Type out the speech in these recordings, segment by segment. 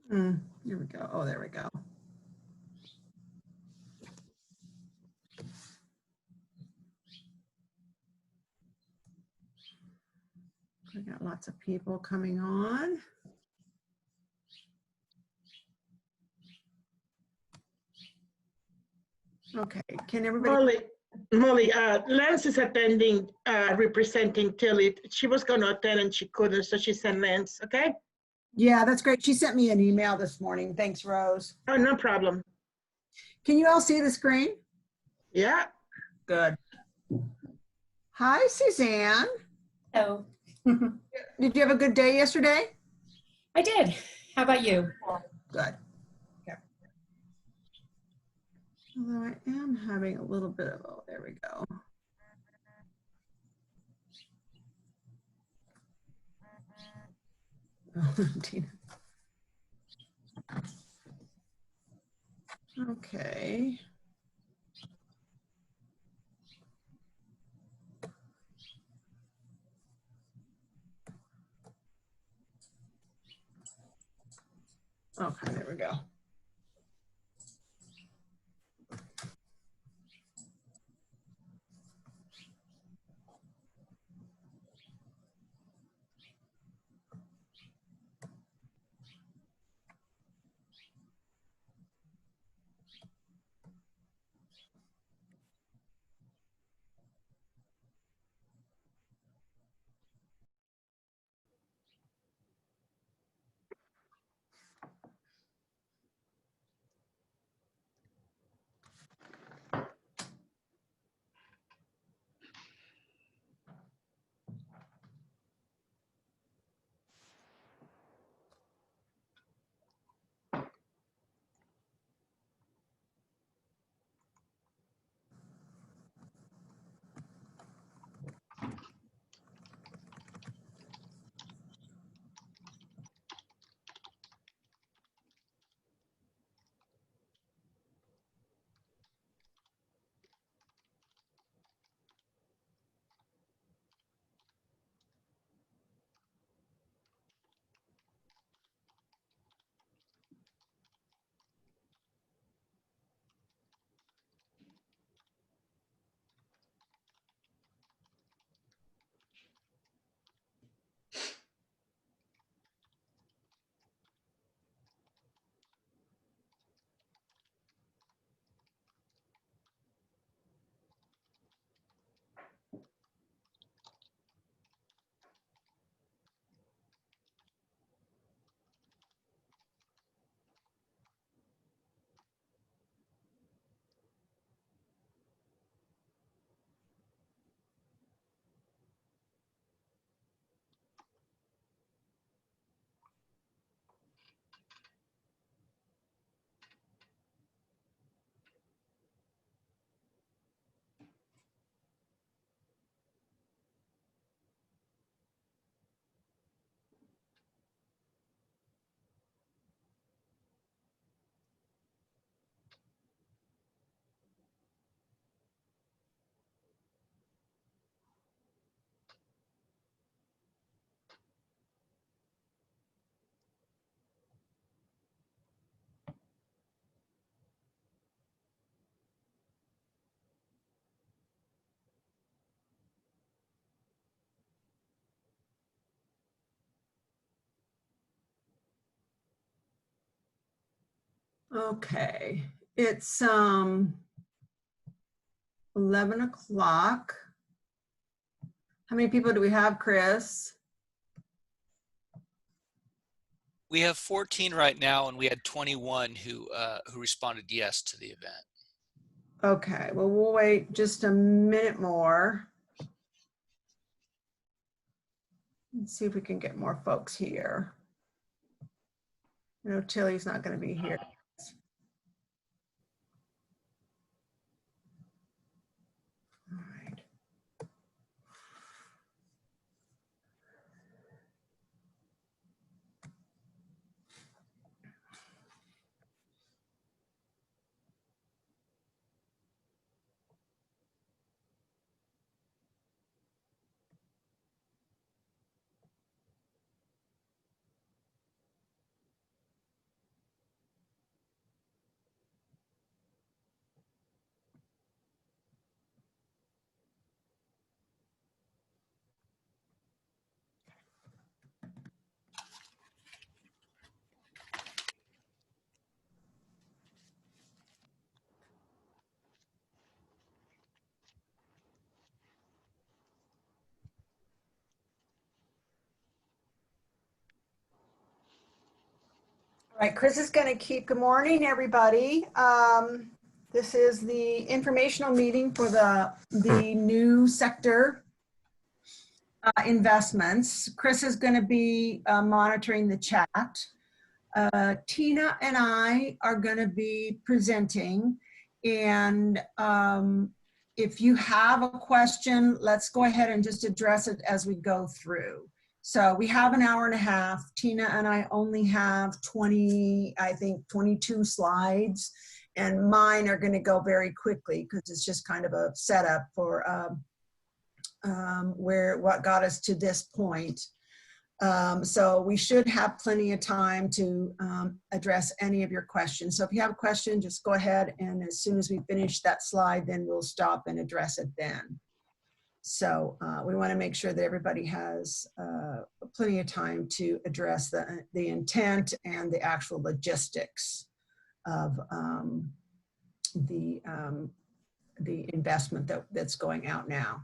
Here we go. Oh, there we go. We got lots of people coming on. Okay, can everybody? Molly, Lance is attending, representing Tilly. She was going to attend and she couldn't, so she sent Lance, okay? Yeah, that's great. She sent me an email this morning. Thanks, Rose. Oh, no problem. Can you all see the screen? Yeah. Good. Hi, Suzanne. Hello. Did you have a good day yesterday? I did. How about you? Good. Okay. Although I am having a little bit of, oh, there we go. Oh, Tina. Okay. Okay, there we go. Okay, it's 11 o'clock. How many people do we have, Chris? We have 14 right now, and we had 21 who responded yes to the event. Okay, well, we'll wait just a minute more. Let's see if we can get more folks here. I know Tilly's not going to be here. All right. All right, Chris is going to keep. Good morning, everybody. This is the informational meeting for the new sector investments. Chris is going to be monitoring the chat. Tina and I are going to be presenting, and if you have a question, let's go ahead and just address it as we go through. So we have an hour and a half. Tina and I only have 22 slides, and mine are going to go very quickly because it's just kind of a setup for what got us to this point. So we should have plenty of time to address any of your questions. So if you have a question, just go ahead, and as soon as we finish that slide, then we'll stop and address it then. So we want to make sure that everybody has plenty of time to address the intent and the actual logistics of the investment that's going out now.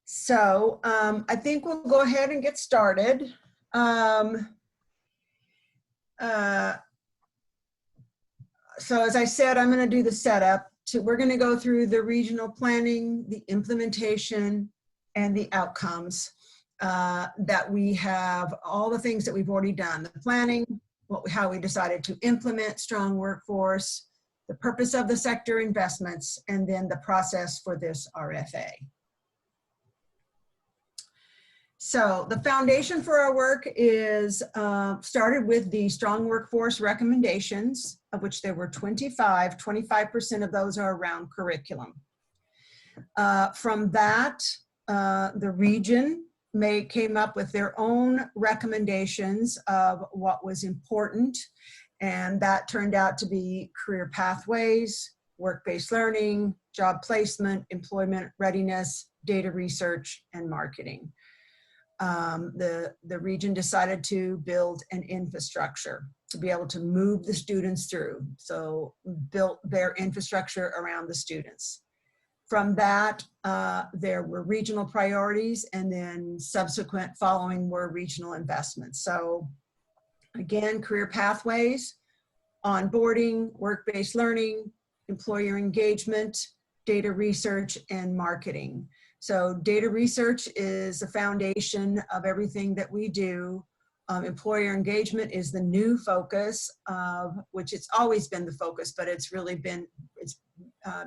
So I think we'll go ahead and get started. So as I said, I'm going to do the setup. We're going to go through the regional planning, the implementation, and the outcomes that we have, all the things that we've already done. The planning, how we decided to implement strong workforce, the purpose of the sector investments, and then the process for this RFA. So the foundation for our work is started with the strong workforce recommendations, of which there were 25. 25% of those are around curriculum. From that, the region came up with their own recommendations of what was important, and that turned out to be career pathways, work-based learning, job placement, employment readiness, data research, and marketing. The region decided to build an infrastructure to be able to move the students through. So built their infrastructure around the students. From that, there were regional priorities, and then subsequent following were regional investments. So again, career pathways, onboarding, work-based learning, employer engagement, data research, and marketing. So data research is the foundation of everything that we do. Employer engagement is the new focus, which it's always been the focus, but it's really been,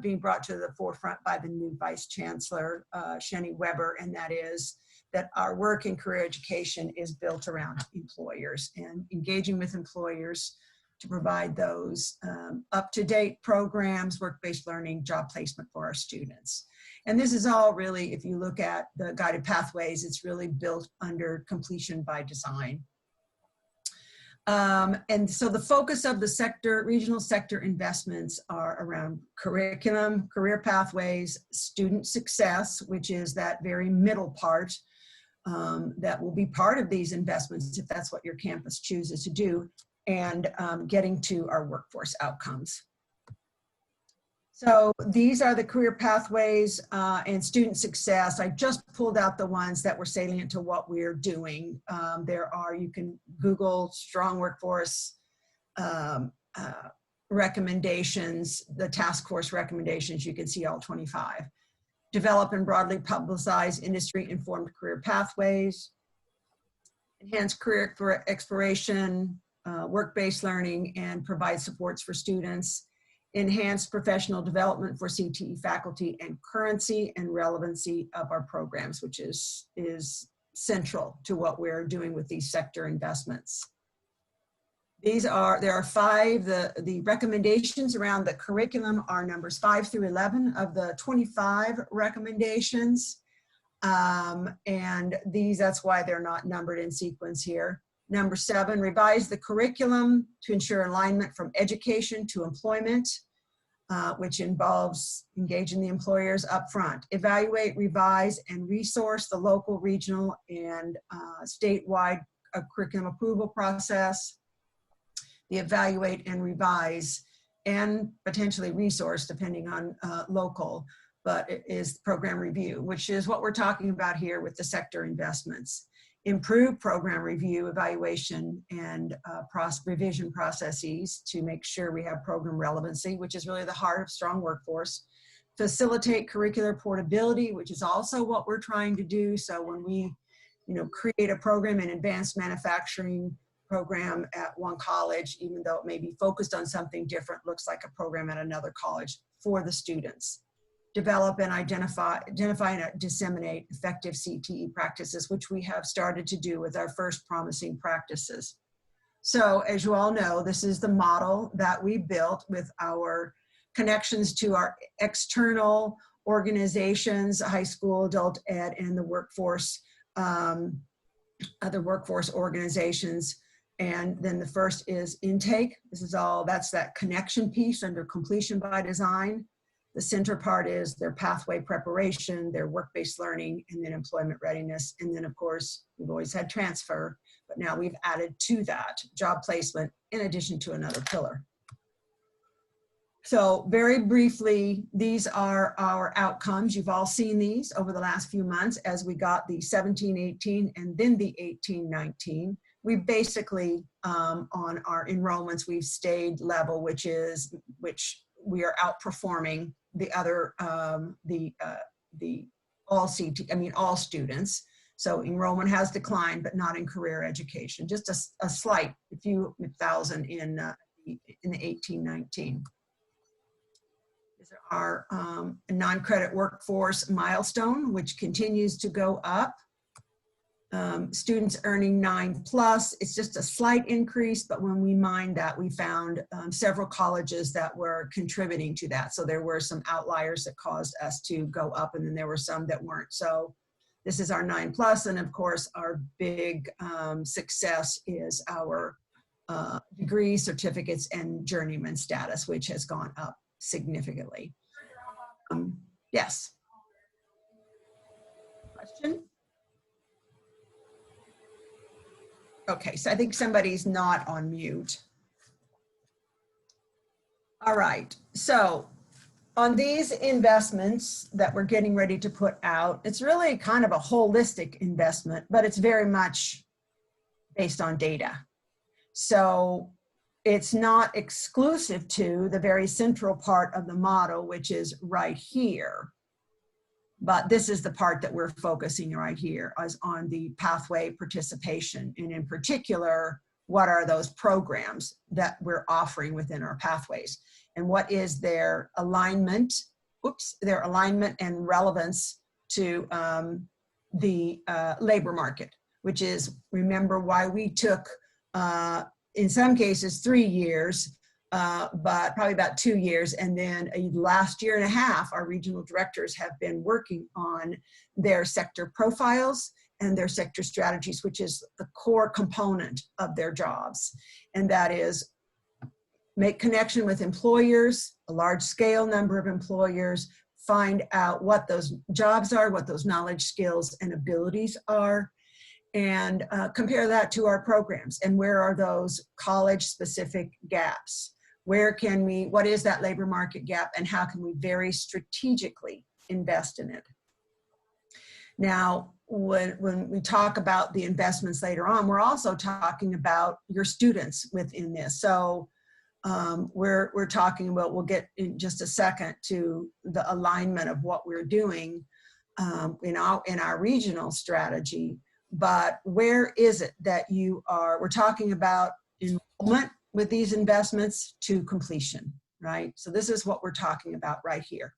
being brought to the forefront by the new Vice Chancellor, Shani Weber, and that is that our work in career education is built around employers and engaging with employers to provide those up-to-date programs, work-based learning, job placement for our students. And this is all really, if you look at the guided pathways, it's really built under completion by design. And so the focus of the regional sector investments are around curriculum, career pathways, student success, which is that very middle part that will be part of these investments if that's what your campus chooses to do, and getting to our workforce outcomes. So these are the career pathways and student success. I just pulled out the ones that were salient to what we're doing. You can Google strong workforce recommendations, the task force recommendations, you can see all 25. Develop and broadly publicize industry-informed career pathways, enhance career exploration, work-based learning, and provide supports for students, enhance professional development for CTE faculty, and currency and relevancy of our programs, which is central to what we're doing with these sector investments. There are 5, the recommendations around the curriculum are numbers 5 through 11 of the 25 recommendations. And that's why they're not numbered in sequence here. Number 7, revise the curriculum to ensure alignment from education to employment, which involves engaging the employers up front. Evaluate, revise, and resource the local, regional, and statewide curriculum approval process. The evaluate and revise, and potentially resource depending on local, but it is program review, which is what we're talking about here with the sector investments. improve program review, evaluation, and revision processes to make sure we have program relevancy, which is really the heart of strong workforce. Facilitate curricular portability, which is also what we're trying to do. So when we, create a program in advanced manufacturing program at one college, even though it may be focused on something different, looks like a program at another college for the students. Develop and identify and disseminate effective CTE practices, which we have started to do with our first promising practices. So as you all know, this is the model that we built with our connections to our external organizations, high school, adult ed, and the workforce, other workforce organizations. And then the first is intake. This is all, that's that connection piece under completion by design. The center part is their pathway preparation, their work-based learning, and then employment readiness. And then of course, we've always had transfer, but now we've added to that job placement in addition to another pillar. So very briefly, these are our outcomes. You've all seen these over the last few months as we got the 17-18 and then the 18-19. We basically, on our enrollments, we've stayed level, which we are outperforming the other, all students. So enrollment has declined, but not in career education, just a slight, a few thousand in the 18-19. These are our non-credit workforce milestone, which continues to go up. Students earning 9+, it's just a slight increase, but when we mined that, we found several colleges that were contributing to that. So there were some outliers that caused us to go up, and then there were some that weren't. So this is our 9+, and of course, our big success is our degree, certificates, and journeyman status, which has gone up significantly. Yes. Question? Okay, so I think somebody's not on mute. All right, so on these investments that we're getting ready to put out, it's really kind of a holistic investment, but it's very much based on data. So it's not exclusive to the very central part of the model, which is right here. But this is the part that we're focusing right here, is on the pathway participation. And in particular, what are those programs that we're offering within our pathways? And what is their alignment, their alignment and relevance to the labor market, which is, remember why we took, in some cases, 3 years, but probably about 2 years. And then last year and a half, our regional directors have been working on their sector profiles and their sector strategies, which is the core component of their jobs. And that is make connection with employers, a large scale number of employers, find out what those jobs are, what those knowledge, skills, and abilities are, and compare that to our programs. And where are those college specific gaps? Where can we, what is that labor market gap, and how can we very strategically invest in it? Now, when we talk about the investments later on, we're also talking about your students within this. So we're talking about, we'll get in just a second to the alignment of what we're doing in our regional strategy. But where is it that you are, we're talking about enrollment with these investments to completion, right? So this is what we're talking about right here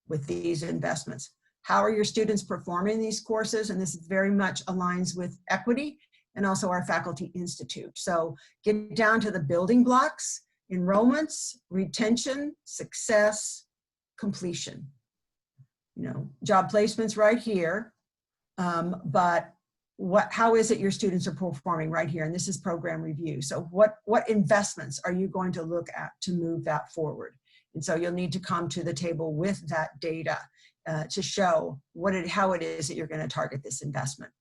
with these investments. How are your students performing these courses? And this very much aligns with equity and also our Faculty Institute. So get down to the building blocks: enrollments, retention, success, completion. You know, job placements right here, but how is it your students are performing right here? And this is program review. So what investments are you going to look at to move that forward? And so you'll need to come to the table with that data to show how it is that you're going to target this investment.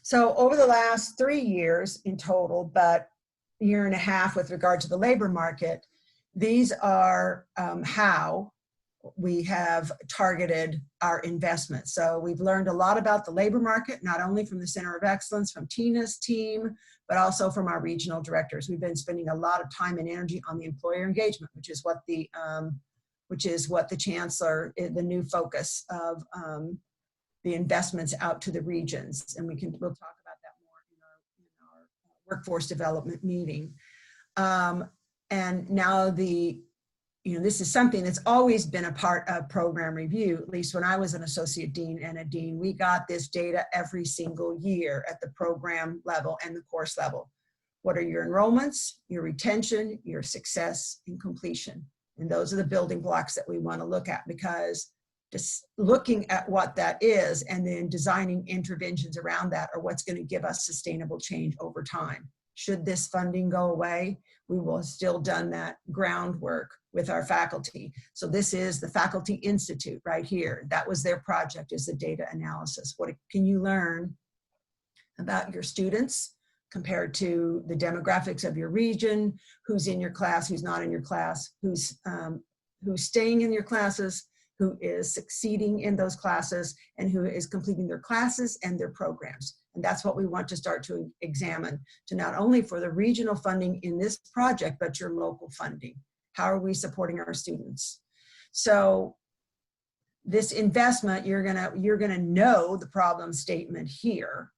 So over the last 3 years in total, but a year and a half with regard to the labor market, these are how we have targeted our investments. So we've learned a lot about the labor market, not only from the Center of Excellence, from Tina's team, but also from our regional directors. We've been spending a lot of time and energy on the employer engagement, which is what the chancellor, the new focus of the investments out to the regions. And we'll talk about that more in our workforce development meeting. And now this is something that's always been a part of program review. At least when I was an associate dean and a dean, we got this data every single year at the program level and the course level. What are your enrollments, your retention, your success, and completion? And those are the building blocks that we want to look at, because just looking at what that is and then designing interventions around that are what's going to give us sustainable change over time. Should this funding go away, we will have still done that groundwork with our faculty. So this is the Faculty Institute right here. That was their project, is the data analysis. What can you learn about your students compared to the demographics of your region, who's in your class, who's not in your class, who's staying in your classes, who is succeeding in those classes, and who is completing their classes and their programs. And that's what we want to start to examine, to not only for the regional funding in this project, but your local funding. How are we supporting our students? So this investment, you're gonna know the problem statement here,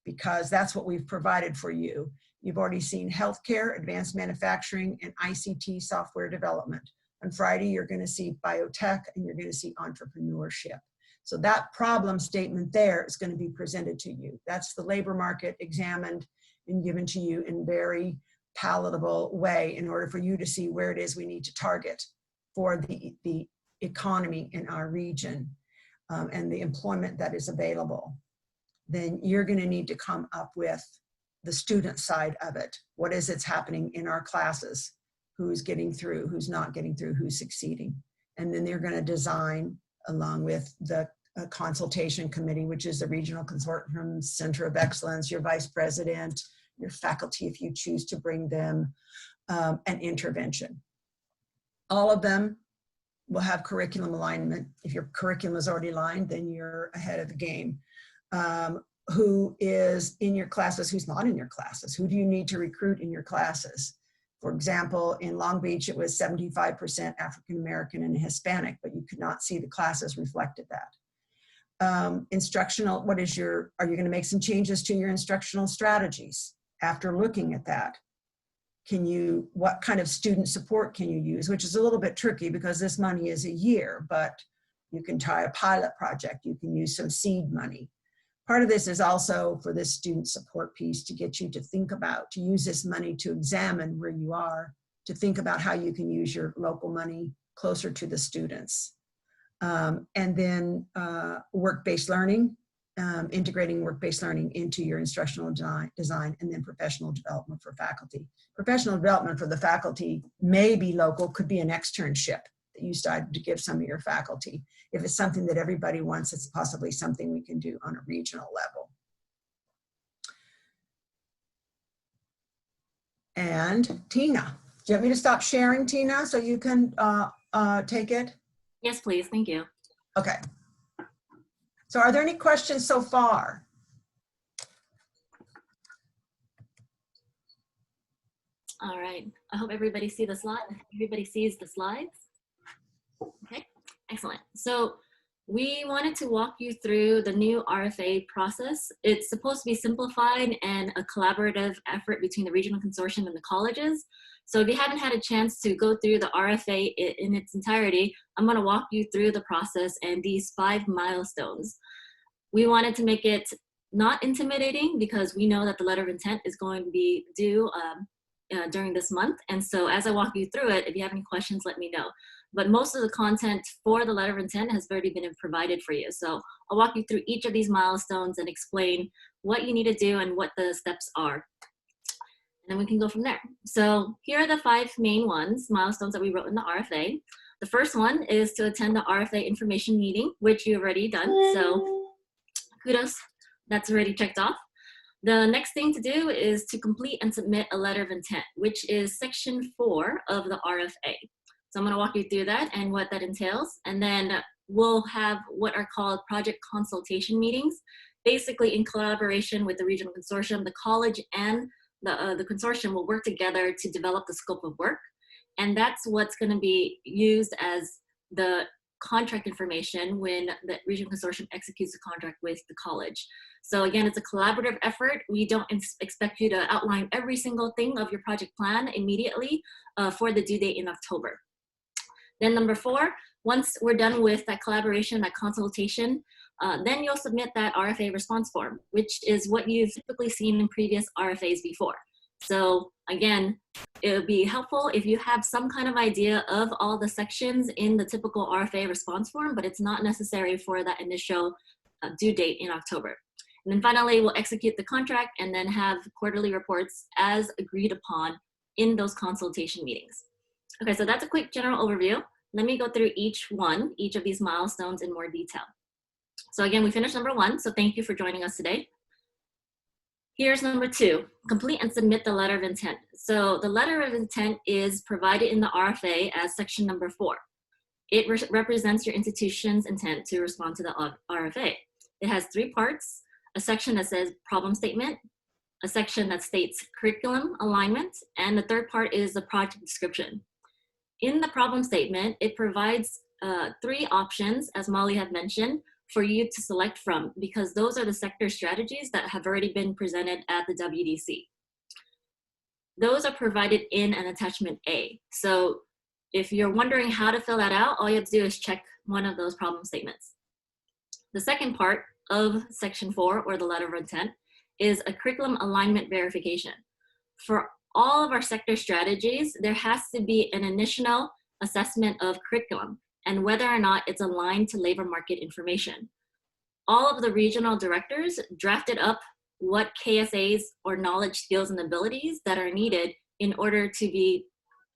because that's what we've provided for you. You've already seen healthcare, advanced manufacturing, and ICT software development. On Friday, you're going to see biotech, and you're going to see entrepreneurship. So that problem statement there is going to be presented to you. That's the labor market examined and given to you in very palatable way in order for you to see where it is we need to target for the economy in our region and the employment that is available. Then you're going to need to come up with the student side of it. What is it's happening in our classes? Who's getting through, who's not getting through, who's succeeding. And then they're going to design, along with the consultation committee, which is the Regional Consortium Center of Excellence, your vice president, your faculty, if you choose to bring them, an intervention. All of them will have curriculum alignment. If your curriculum is already aligned, then you're ahead of the game. Who is in your classes, who's not in your classes? Who do you need to recruit in your classes? For example, in Long Beach, it was 75% African-American and Hispanic, but you could not see the classes reflected that. Instructional, are you going to make some changes to your instructional strategies after looking at that? What kind of student support can you use? Which is a little bit tricky because this money is a year, but you can try a pilot project. You can use some seed money. Part of this is also for this student support piece to get you to think about, to use this money to examine where you are, to think about how you can use your local money closer to the students. And then work-based learning, integrating work-based learning into your instructional design, and then professional development for faculty. Professional development for the faculty may be local, could be an externship that you started to give some of your faculty. If it's something that everybody wants, it's possibly something we can do on a regional level. And Tina, do you want me to stop sharing, Tina, so you can take it? Yes, please. Thank you. Okay. So are there any questions so far? All right. I hope everybody sees the slides. Okay, excellent. So we wanted to walk you through the new RFA process. It's supposed to be simplified and a collaborative effort between the regional consortium and the colleges. So if you haven't had a chance to go through the RFA in its entirety, I'm going to walk you through the process and these 5 milestones. We wanted to make it not intimidating because we know that the letter of intent is going to be due during this month. And so as I walk you through it, if you have any questions, let me know. But most of the content for the letter of intent has already been provided for you. So I'll walk you through each of these milestones and explain what you need to do and what the steps are. And then we can go from there. So here are the 5 main milestones that we wrote in the RFA. The first one is to attend the RFA information meeting, which you've already done. So kudos, that's already checked off. The next thing to do is to complete and submit a letter of intent, which is section 4 of the RFA. So I'm going to walk you through that and what that entails. And then we'll have what are called project consultation meetings, basically in collaboration with the regional consortium. The college and the consortium will work together to develop the scope of work. And that's what's going to be used as the contract information when the regional consortium executes the contract with the college. So again, it's a collaborative effort. We don't expect you to outline every single thing of your project plan immediately for the due date in October. Then number 4, once we're done with that collaboration, that consultation, then you'll submit that RFA response form, which is what you've typically seen in previous RFAs before. So again, it would be helpful if you have some kind of idea of all the sections in the typical RFA response form, but it's not necessary for that initial due date in October. And then finally, we'll execute the contract and then have quarterly reports as agreed upon in those consultation meetings. Okay, so that's a quick general overview. Let me go through each of these milestones in more detail. So again, we finished number 1, so thank you for joining us today. Here's number 2, complete and submit the letter of intent. So the letter of intent is provided in the RFA as section number 4. It represents your institution's intent to respond to the RFA. It has 3 parts, a section that says problem statement, a section that states curriculum alignment, and the third part is the project description. In the problem statement, it provides 3 options, as Molly had mentioned, for you to select from, because those are the sector strategies that have already been presented at the WDC. Those are provided in an attachment A. So if you're wondering how to fill that out, all you have to do is check one of those problem statements. The second part of section 4, or the letter of intent, is a curriculum alignment verification. For all of our sector strategies, there has to be an initial assessment of curriculum and whether or not it's aligned to labor market information. All of the regional directors drafted up what KSAs or knowledge, skills, and abilities that are needed in order to be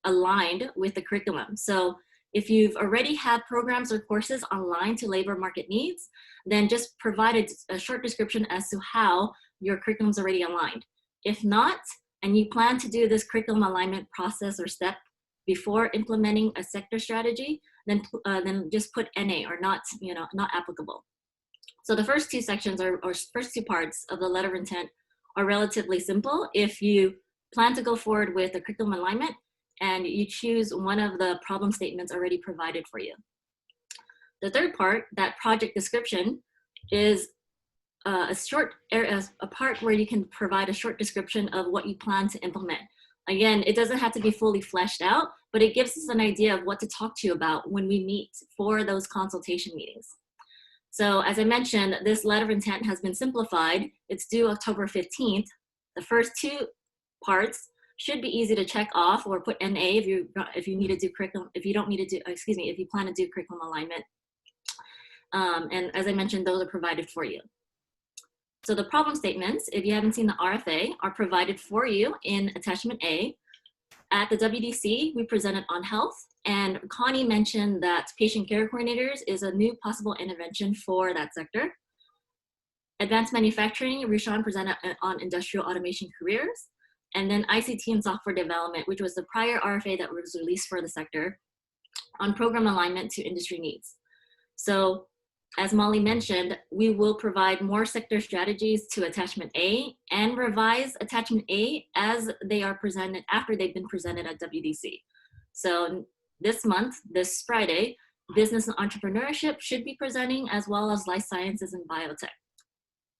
aligned with the curriculum. So if you've already had programs or courses aligned to labor market needs, then just provide a short description as to how your curriculum is already aligned. If not, and you plan to do this curriculum alignment process or step before implementing a sector strategy, then just put NA, or not, not applicable. So the first 2 sections or first 2 parts of the letter of intent are relatively simple. If you plan to go forward with a curriculum alignment and you choose one of the problem statements already provided for you. The third part, that project description, is a part where you can provide a short description of what you plan to implement. Again, it doesn't have to be fully fleshed out, but it gives us an idea of what to talk to you about when we meet for those consultation meetings. So as I mentioned, this letter of intent has been simplified. It's due October 15th. The first 2 parts should be easy to check off, or put NA if you need to do curriculum, if you don't need to do, if you plan to do curriculum alignment. And as I mentioned, those are provided for you. So the problem statements, if you haven't seen the RFA, are provided for you in attachment A. At the WDC, we presented on health, and Connie mentioned that patient care coordinators is a new possible intervention for that sector. Advanced manufacturing, Rishan presented on industrial automation careers, and then ICT and software development, which was the prior RFA that was released for the sector, on program alignment to industry needs. So as Molly mentioned, we will provide more sector strategies to attachment A and revise attachment A as they are presented after they've been presented at WDC. So this month, this Friday, business and entrepreneurship should be presenting, as well as life sciences and biotech,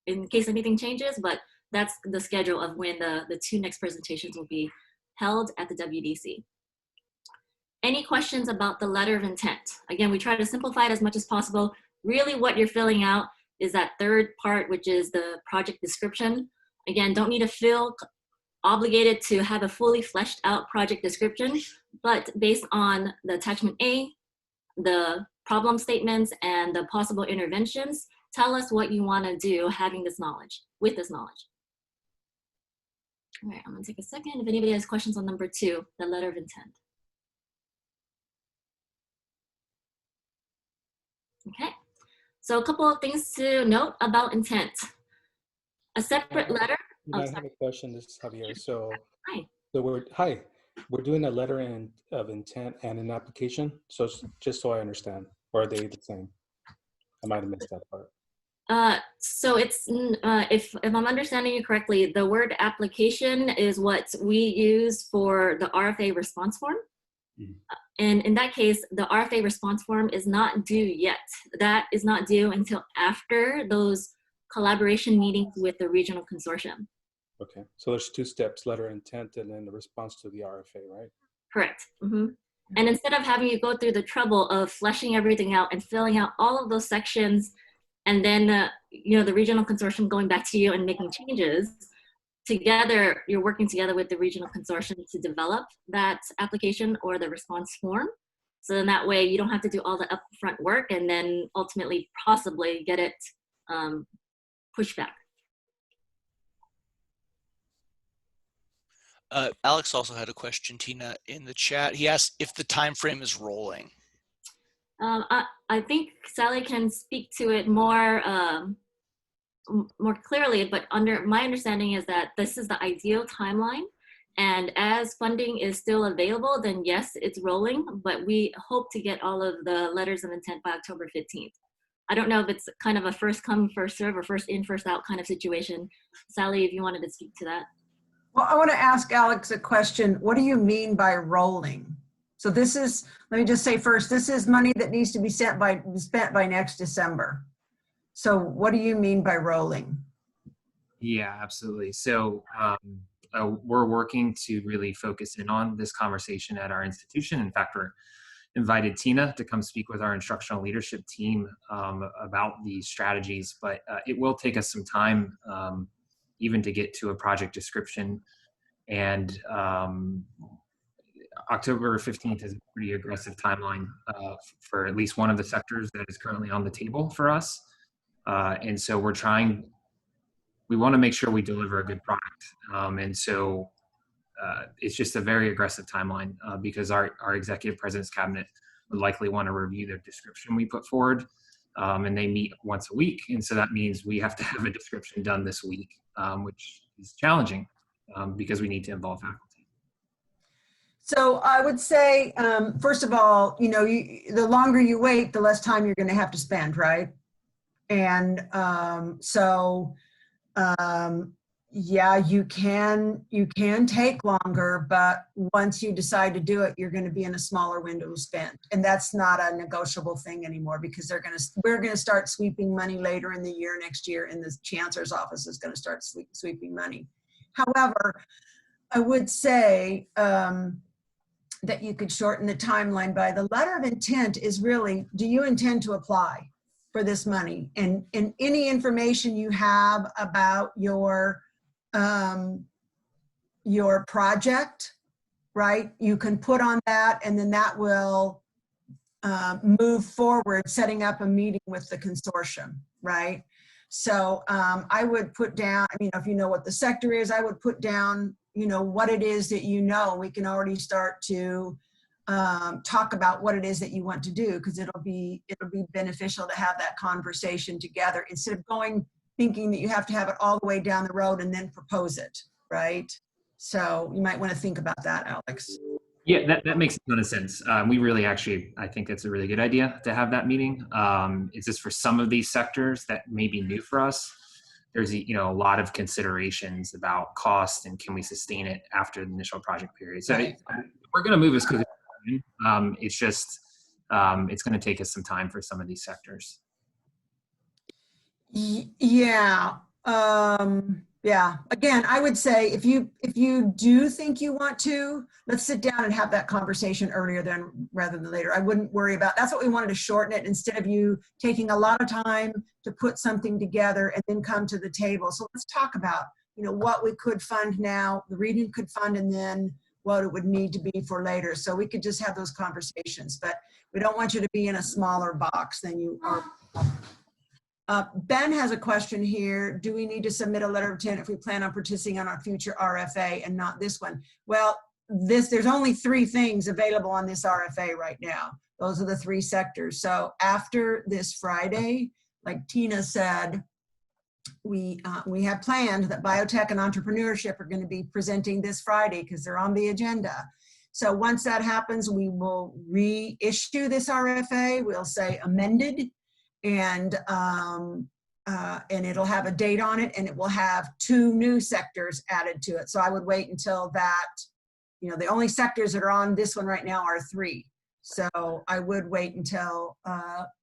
in case anything changes, but that's the schedule of when the 2 next presentations will be held at the WDC. Any questions about the letter of intent? Again, we try to simplify it as much as possible. Really what you're filling out is that third part, which is the project description. Again, don't need to feel obligated to have a fully fleshed out project description, but based on the attachment A, the problem statements, and the possible interventions, tell us what you want to do having this knowledge, with this knowledge. All right, I'm gonna take a second if anybody has questions on number 2, the letter of intent. Okay. So a couple of things to note about intent. A separate letter. I have a question. This is Javier. So Hi. the word, hi. we're doing a letter of intent and an application. So just so I understand, or are they the same? I might have missed that part. So it's, if I'm understanding you correctly, the word application is what we use for the RFA response form. Mhm. And in that case, the RFA response form is not due yet. That is not due until after those collaboration meetings with the regional consortium. Okay, so there's 2 steps, letter of intent and then the response to the RFA, right? Correct. And instead of having you go through the trouble of fleshing everything out and filling out all of those sections, and then you know, the regional consortium going back to you and making changes, together you're working together with the regional consortium to develop that application or the response form. So then that way you don't have to do all the upfront work and then ultimately possibly get it pushed back. Alex also had a question, Tina, in the chat. He asked if the time frame is rolling. I think Sally can speak to it more more clearly, but under my understanding is that this is the ideal timeline. And as funding is still available, then yes, it's rolling, but we hope to get all of the letters of intent by October 15th. I don't know if it's kind of a first come, first serve, or first in, first out kind of situation. Sally, if you wanted to speak to that. Well, I want to ask Alex a question. What do you mean by rolling? So this is, let me just say first, this is money that needs to be spent by next December. So what do you mean by rolling? Yeah, absolutely. So we're working to really focus in on this conversation at our institution. In fact, we're invited Tina to come speak with our instructional leadership team about these strategies, but it will take us some time even to get to a project description. And October 15th is a pretty aggressive timeline for at least one of the sectors that is currently on the table for us. And so we want to make sure we deliver a good product. And so it's just a very aggressive timeline because our executive president's cabinet would likely want to review the description we put forward. And they meet once a week. And so that means we have to have a description done this week, which is challenging because we need to involve faculty. So I would say, first of all, you know, the longer you wait, the less time you're going to have to spend, right? And yeah, you can take longer, but once you decide to do it, you're going to be in a smaller window to spend. And that's not a negotiable thing anymore because we're going to start sweeping money later in the year, next year, and the chancellor's office is going to start sweeping money. However, I would say that you could shorten the timeline by the letter of intent is really, do you intend to apply for this money? And any information you have about your project, right? You can put on that and then that will move forward, setting up a meeting with the consortium, right? So I would put down, I mean, if you know what the sector is, I would put down, you know, what it is that you know. We can already start to talk about what it is that you want to do because it'll be beneficial to have that conversation together instead of thinking that you have to have it all the way down the road and then propose it, right? So you might want to think about that, Alex. Yeah, that makes a ton of sense. We really actually, I think it's a really good idea to have that meeting. It's just for some of these sectors that may be new for us. There's, you know, a lot of considerations about cost and can we sustain it after the initial project period. So we're going to move as quickly as we can. It's just, it's going to take us some time for some of these sectors. Yeah. Yeah. Again, I would say if you do think you want to, let's sit down and have that conversation earlier rather than later. I wouldn't worry about, that's what we wanted to shorten it instead of you taking a lot of time to put something together and then come to the table. So let's talk about, you know, what we could fund now, the region could fund, and then what it would need to be for later. So we could just have those conversations, but we don't want you to be in a smaller box than you are. Ben has a question here. Do we need to submit a letter of intent if we plan on participating on our future RFA and not this one? Well, there's only 3 things available on this RFA right now. Those are the 3 sectors. So after this Friday, like Tina said, we have planned that biotech and entrepreneurship are going to be presenting this Friday because they're on the agenda. So once that happens, we will reissue this RFA. We'll say amended, and it'll have a date on it, and it will have 2 new sectors added to it. So I would wait until that, you know, the only sectors that are on this one right now are 3. So I would wait until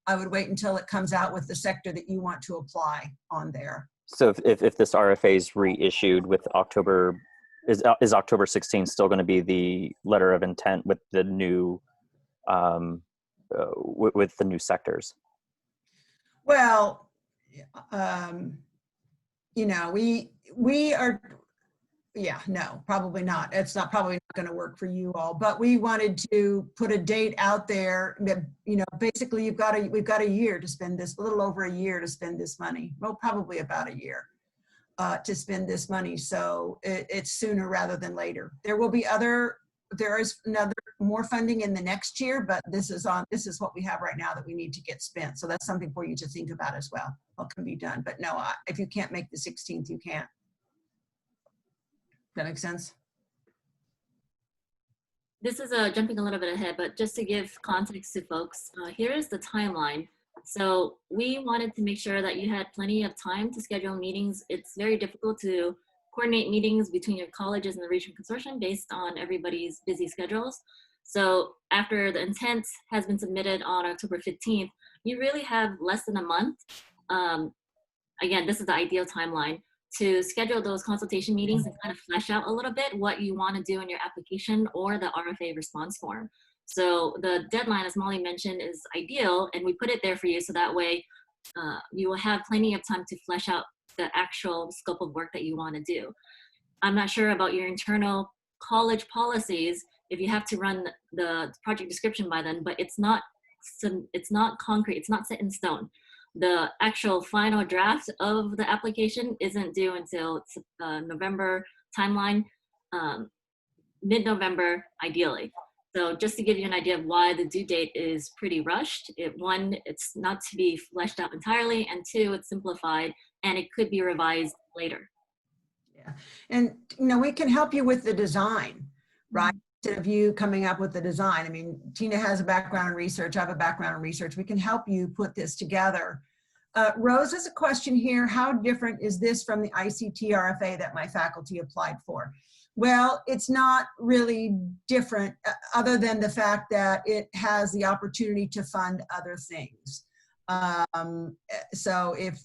it comes out with the sector that you want to apply on there. So if this RFA is reissued with October, is October 16th still going to be the letter of intent with the new with the new sectors? Well, you know, we are, yeah, no, probably not. It's not probably not going to work for you all, but we wanted to put a date out there that, you know, basically we've got a year to spend this, a little over a year to spend this money. Well, probably about a year to spend this money. So it's sooner rather than later. There is more funding in the next year, but this is what we have right now that we need to get spent. So that's something for you to think about as well. What can be done, but no, if you can't make the 16th, you can't. That makes sense? This is jumping a little bit ahead, but just to give context to folks, here is the timeline. So we wanted to make sure that you had plenty of time to schedule meetings. It's very difficult to coordinate meetings between your colleges and the regional consortium based on everybody's busy schedules. So after the intent has been submitted on October 15th, you really have less than a month. Again, this is the ideal timeline to schedule those consultation meetings and kind of flesh out a little bit what you want to do in your application or the RFA response form. So the deadline, as Molly mentioned, is ideal, and we put it there for you so that way you will have plenty of time to flesh out the actual scope of work that you want to do. I'm not sure about your internal college policies if you have to run the project description by then, but it's not concrete, it's not set in stone. The actual final draft of the application isn't due until November timeline, mid-November ideally. So just to give you an idea of why the due date is pretty rushed, one, it's not to be fleshed out entirely, and 2, it's simplified and it could be revised later. Yeah, and you know, we can help you with the design, right? Instead of you coming up with the design. I mean, Tina has a background in research, I have a background in research. We can help you put this together. Rose has a question here. How different is this from the ICT RFA that my faculty applied for? Well, it's not really different other than the fact that it has the opportunity to fund other things. So if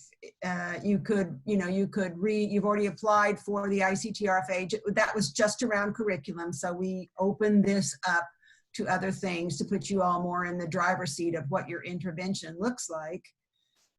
you could, you know, you've already applied for the ICT RFA, that was just around curriculum. So we opened this up to other things to put you all more in the driver's seat of what your intervention looks like.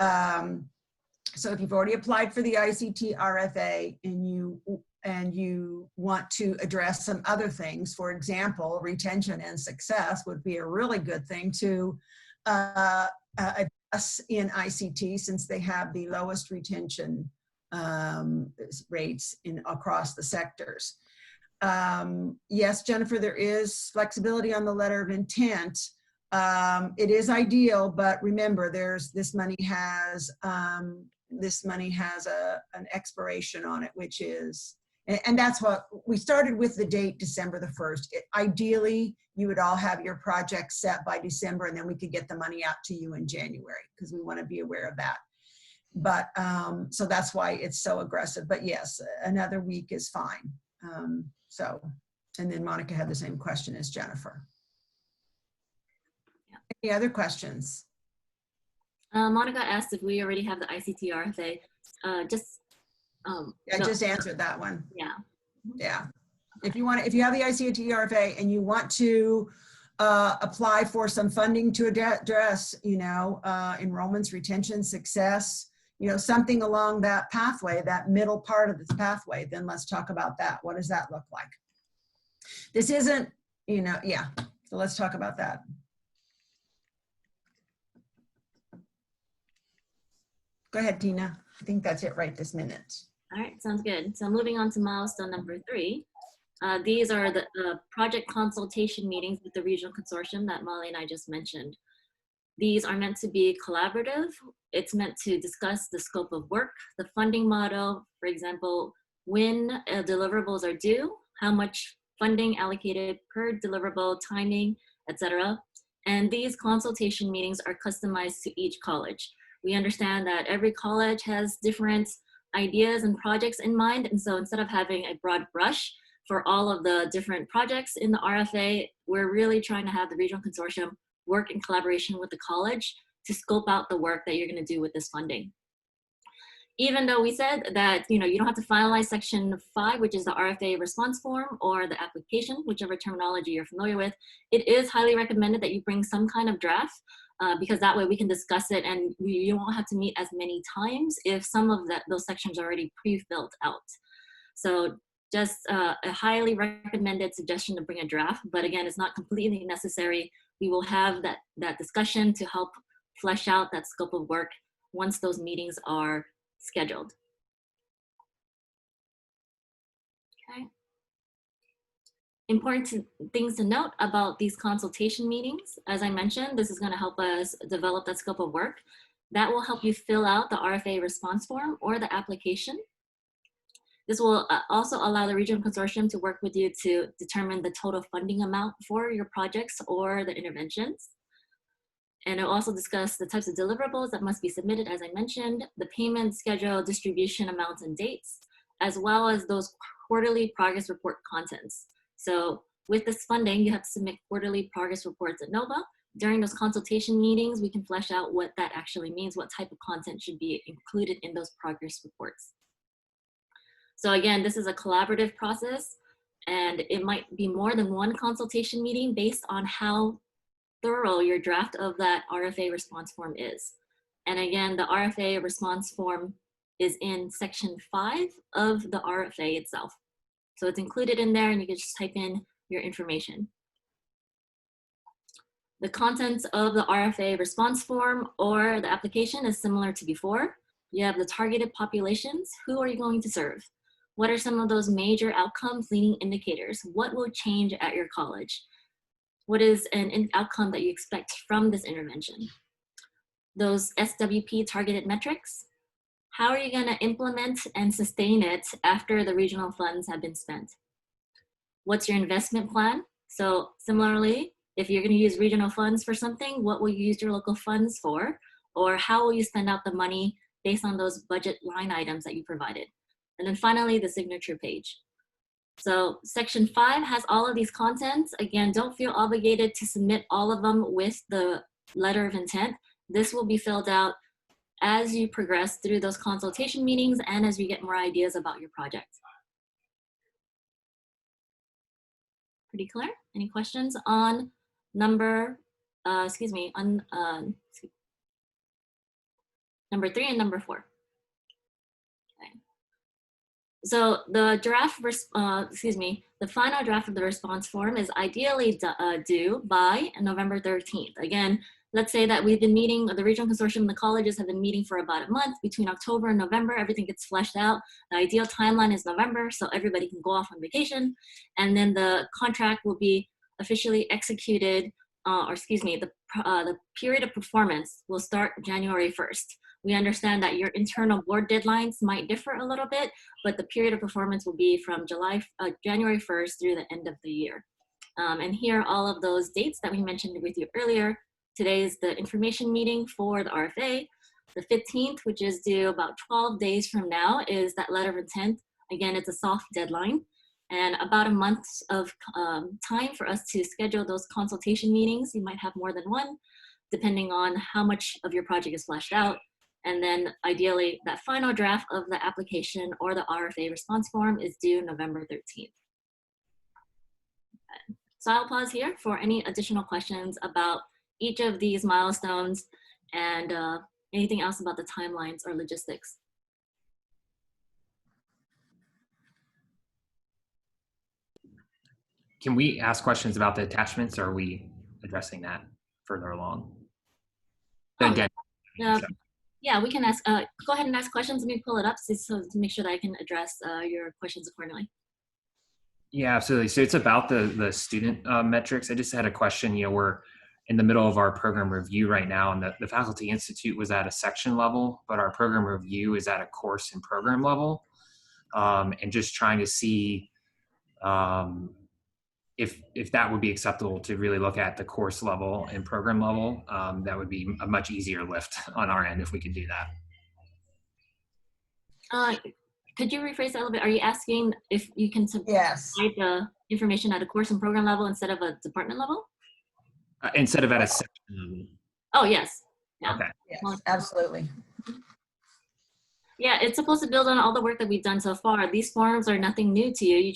So if you've already applied for the ICT RFA and you want to address some other things, for example, retention and success would be a really good thing to address in ICT, since they have the lowest retention rates across the sectors. Yes, Jennifer, there is flexibility on the letter of intent. It is ideal, but remember, this money has an expiration on it, which is, and that's what we started with, the date December the 1st. Ideally, you would all have your project set by December, and then we could get the money out to you in January, because we want to be aware of that. But so that's why it's so aggressive. But yes, another week is fine. So, and then Monica had the same question as Jennifer. Any other questions? Monica asked if we already have the ICT RFA. I no. just answered that one. Yeah. Yeah. If you have the ICT RFA and you want to apply for some funding to address, you know, enrollments, retention, success, you know, something along that pathway, that middle part of this pathway, then let's talk about that. What does that look like? This isn't, you know, yeah. So let's talk about that. Go ahead, Tina. I think that's it right this minute. All right, sounds good. So moving on to milestone number 3. These are the project consultation meetings with the regional consortium that Molly and I just mentioned. These are meant to be collaborative. It's meant to discuss the scope of work, the funding model, for example, when deliverables are due, how much funding allocated per deliverable, timing, etc. And these consultation meetings are customized to each college. We understand that every college has different ideas and projects in mind. And so instead of having a broad brush for all of the different projects in the RFA, we're really trying to have the regional consortium work in collaboration with the college to scope out the work that you're going to do with this funding. Even though we said that you don't have to finalize section 5, which is the RFA response form or the application, whichever terminology you're familiar with, it is highly recommended that you bring some kind of draft because that way we can discuss it and you won't have to meet as many times if some of those sections are already pre-filled out. So just a highly recommended suggestion to bring a draft, but again, it's not completely necessary. We will have that discussion to help flesh out that scope of work once those meetings are scheduled. Okay. Important things to note about these consultation meetings. As I mentioned, this is going to help us develop that scope of work. That will help you fill out the RFA response form or the application. This will also allow the regional consortium to work with you to determine the total funding amount for your projects or the interventions. And it'll also discuss the types of deliverables that must be submitted, as I mentioned, the payment schedule, distribution amounts and dates, as well as those quarterly progress report contents. So with this funding, you have to submit quarterly progress reports at NOVA. During those consultation meetings, we can flesh out what that actually means, what type of content should be included in those progress reports. So again, this is a collaborative process, and it might be more than one consultation meeting based on how thorough your draft of that RFA response form is. And again, the RFA response form is in section 5 of the RFA itself. So it's included in there and you can just type in your information. The contents of the RFA response form or the application is similar to before. You have the targeted populations. Who are you going to serve? What are some of those major outcomes, leading indicators? What will change at your college? What is an outcome that you expect from this intervention? Those SWP targeted metrics. How are you going to implement and sustain it after the regional funds have been spent? What's your investment plan? So similarly, if you're going to use regional funds for something, what will you use your local funds for? Or how will you spend out the money based on those budget line items that you provided? And then finally, the signature page. So section 5 has all of these contents. Again, don't feel obligated to submit all of them with the letter of intent. This will be filled out as you progress through those consultation meetings and as you get more ideas about your project. Pretty clear? Any questions on number 3 and number 4? So the the final draft of the response form is ideally due by November 13th. Again, let's say that we've been meeting, the regional consortium and the colleges have been meeting for about a month. Between October and November, everything gets fleshed out. The ideal timeline is November, so everybody can go off on vacation. And then the contract will be officially executed, the period of performance will start January 1st. We understand that your internal board deadlines might differ a little bit, but the period of performance will be from January 1st through the end of the year. And here are all of those dates that we mentioned with you earlier. Today is the information meeting for the RFA. The 15th, which is due about 12 days from now, is that letter of intent. Again, it's a soft deadline. And about a month of time for us to schedule those consultation meetings. You might have more than one, depending on how much of your project is fleshed out. And then ideally, that final draft of the application or the RFA response form is due November 13th. So I'll pause here for any additional questions about each of these milestones and anything else about the timelines or logistics. Can we ask questions about the attachments, or are we addressing that further along? Again, yeah, we can ask, go ahead and ask questions. Let me pull it up so to make sure that I can address your questions accordingly. Yeah, absolutely. So it's about the student metrics. I just had a question. We're in the middle of our program review right now, and the Faculty Institute was at a section level, but our program review is at a course and program level. And just trying to see if that would be acceptable to really look at the course level and program level, that would be a much easier lift on our end if we could do that. Could you rephrase that a little bit? Are you asking if you can Yes. provide the information at a course and program level instead of a department level? Instead of at a section level. Oh, yes. Yeah. Okay. Yes, absolutely. Yeah, it's supposed to build on all the work that we've done so far. These forms are nothing new to you.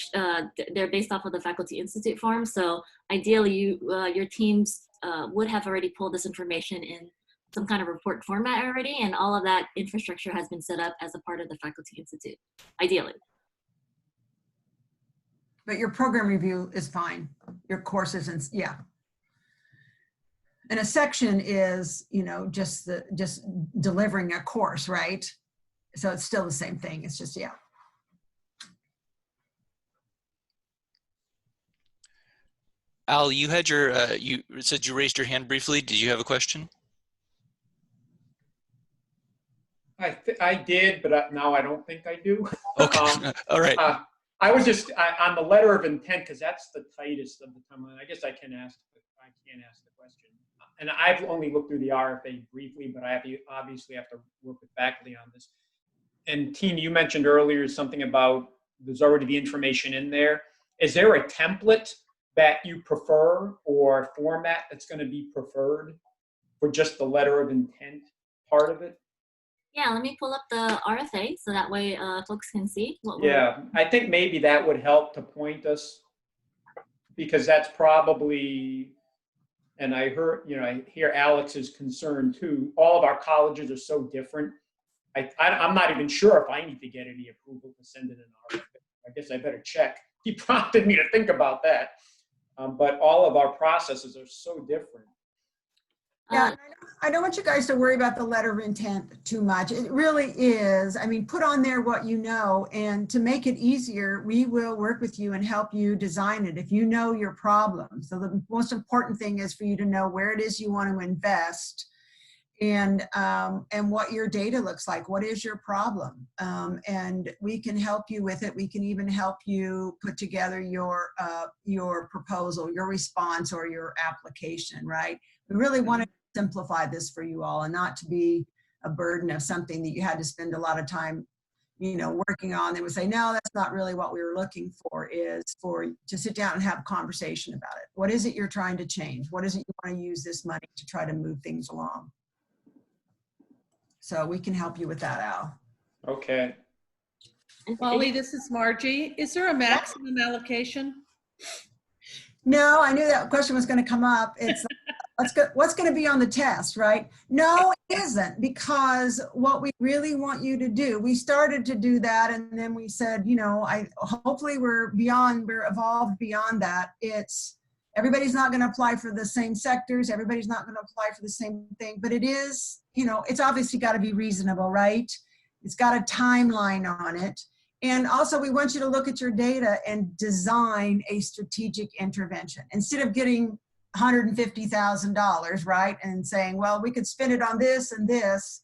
They're based off of the Faculty Institute forms. So ideally, your teams would have already pulled this information in some kind of report format already, and all of that infrastructure has been set up as a part of the Faculty Institute, ideally. But your program review is fine. Your courses and yeah. And a section is, you know, just delivering a course, right? So it's still the same thing. It's just, yeah. Al, you had your, you said you raised your hand briefly. Did you have a question? I did, but now I don't think I do. Okay, all right. I was just on the letter of intent, because that's the tightest of the timeline. I guess I can ask, but I can't ask the question. And I've only looked through the RFA briefly, but I obviously have to work with faculty on this. And Tina, you mentioned earlier something about there's already the information in there. Is there a template that you prefer or format that's going to be preferred for just the letter of intent part of it? Yeah, let me pull up the RFA so that way folks can see what Yeah, I think maybe that would help to point us, because that's probably, and I heard, you know, I hear Alex's concern too. All of our colleges are so different. I'm not even sure if I need to get any approval to send in an RFA. I guess I better check. He prompted me to think about that. But all of our processes are so different. Yeah, I don't want you guys to worry about the letter of intent too much. It really is. I mean, put on there what you know, and to make it easier, we will work with you and help you design it if you know your problem. So the most important thing is for you to know where it is you want to invest, and what your data looks like. What is your problem? And we can help you with it. We can even help you put together your proposal, your response, or your application, right? We really want to simplify this for you all and not to be a burden of something that you had to spend a lot of time, you know, working on. They would say, no, that's not really what we were looking for, is for to sit down and have a conversation about it. What is it you're trying to change? What is it you want to use this money to try to move things along? So we can help you with that, Al. Okay. Molly, this is Margie. Is there a maximum allocation? No, I knew that question was going to come up. It's what's going to be on the test, right? No, it isn't, because what we really want you to do, we started to do that, and then we said, you know, hopefully we're evolved beyond that. It's everybody's not going to apply for the same sectors. Everybody's not going to apply for the same thing, but it is, you know, it's obviously got to be reasonable, right? It's got a timeline on it. And also, we want you to look at your data and design a strategic intervention. Instead of getting $150,000, right, and saying, well, we could spend it on this and this,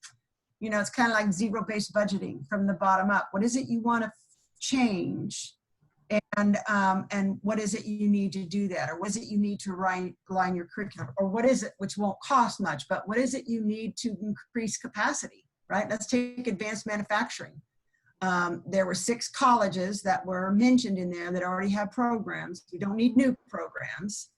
you know, it's kind of like zero-based budgeting from the bottom up. What is it you want to change? And what is it you need to do that? Or what is it you need to line your curriculum? Or what is it, which won't cost much, but what is it you need to increase capacity, right? Let's take advanced manufacturing. There were 6 colleges that were mentioned in there that already have programs. We don't need new programs,